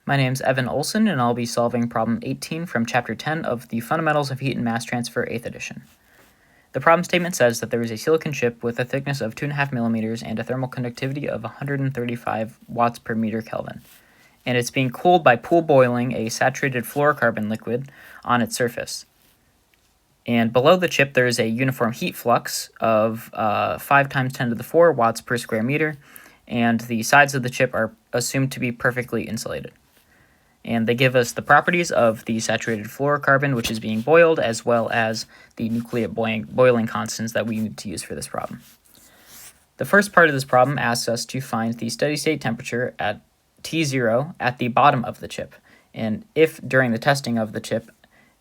My name's Evan Olson, and I'll be solving problem 18 from Chapter 10 of the Fundamentals of Heat and Mass Transfer 8th edition. The problem statement says that there is a silicon chip with a thickness of 2.5 millimeters and a thermal conductivity of 135 watts per meter Kelvin, and it's being cooled by pool boiling a saturated fluorocarbon liquid on its surface. And below the chip, there is a uniform heat flux of 5 times 10 to the 4 watts per square meter, and the sides of the chip are assumed to be perfectly insulated. And they give us the properties of the saturated fluorocarbon, which is being boiled, as well as the nucleate boiling constants that we need to use for this problem. The first part of this problem asks us to find the steady-state temperature at T0 at the bottom of the chip. And if, during the testing of the chip,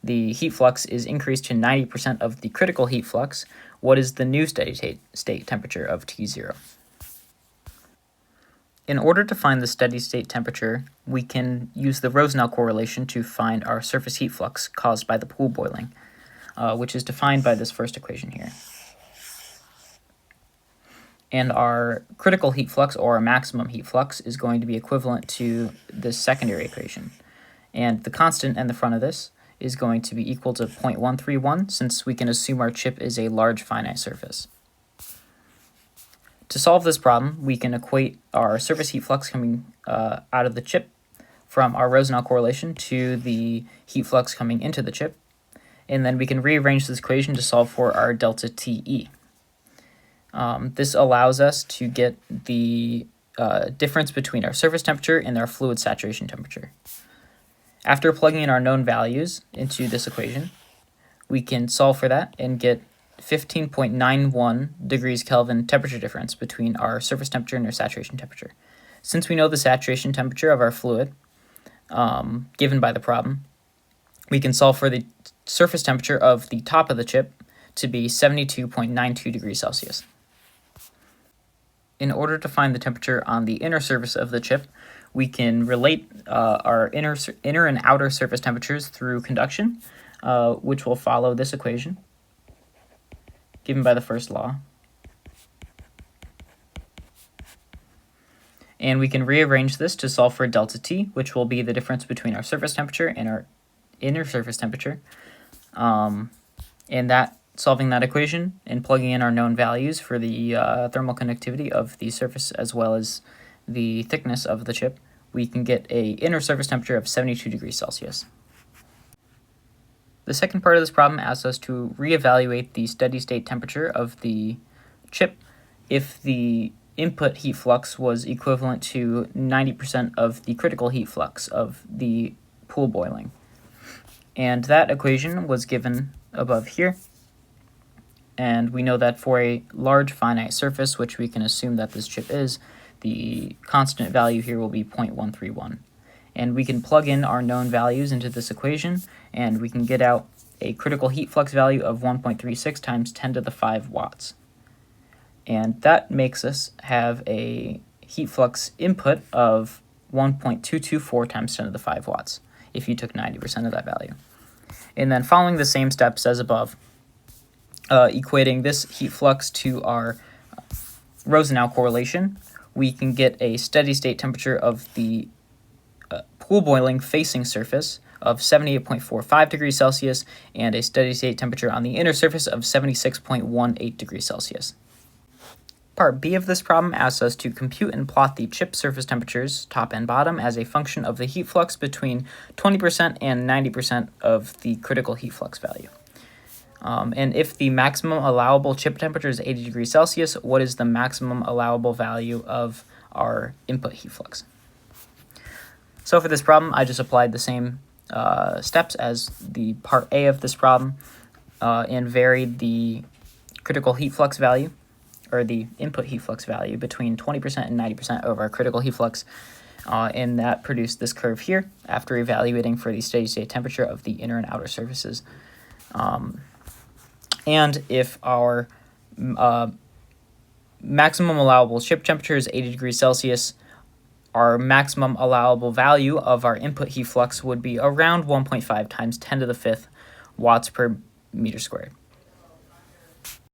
the heat flux is increased to 90% of the critical heat flux, what is the new steady-state temperature of T0? In order to find the steady-state temperature, we can use the Rosenau correlation to find our surface heat flux caused by the pool boiling, which is defined by this first equation here. And our critical heat flux, or our maximum heat flux, is going to be equivalent to this secondary equation. And the constant in the front of this is going to be equal to 0.131, since we can assume our chip is a large finite surface. To solve this problem, we can equate our surface heat flux coming out of the chip from our Rosenau correlation to the heat flux coming into the chip, and then we can rearrange this equation to solve for our delta TE. This allows us to get the difference between our surface temperature and our fluid saturation temperature. After plugging in our known values into this equation, we can solve for that and get 15.91 degrees Kelvin temperature difference between our surface temperature and our saturation temperature. Since we know the saturation temperature of our fluid, given by the problem, we can solve for the surface temperature of the top of the chip to be 72.92 degrees Celsius. In order to find the temperature on the inner surface of the chip, we can relate our inner and outer surface temperatures through conduction, which will follow this equation given by the first law. And we can rearrange this to solve for delta T, which will be the difference between our surface temperature and our inner surface temperature. And solving that equation and plugging in our known values for the thermal conductivity of the surface as well as the thickness of the chip, we can get a inner surface temperature of 72 degrees Celsius. The second part of this problem asks us to reevaluate the steady-state temperature of the chip if the input heat flux was equivalent to 90% of the critical heat flux of the pool boiling. And that equation was given above here. And we know that for a large finite surface, which we can assume that this chip is, the constant value here will be 0.131. And we can plug in our known values into this equation, and we can get out a critical heat flux value of 1.36 times 10 to the 5 watts. And that makes us have a heat flux input of 1.224 times 10 to the 5 watts, if you took 90% of that value. And then following the same steps as above, equating this heat flux to our Rosenau correlation, we can get a steady-state temperature of the pool boiling facing surface of 78.45 degrees Celsius and a steady-state temperature on the inner surface of 76.18 degrees Celsius. Part B of this problem asks us to compute and plot the chip surface temperatures, top and bottom, as a function of the heat flux between 20% and 90% of the critical heat flux value. And if the maximum allowable chip temperature is 80 degrees Celsius, what is the maximum allowable value of our input heat flux? So for this problem, I just applied the same steps as the part A of this problem and varied the critical heat flux value, or the input heat flux value, between 20% and 90% of our critical heat flux, and that produced this curve here after evaluating for the steady-state temperature of the inner and outer surfaces. And if our maximum allowable chip temperature is 80 degrees Celsius, our maximum allowable value of our input heat flux would be around 1.5 times 10 to the 5th watts per meter squared.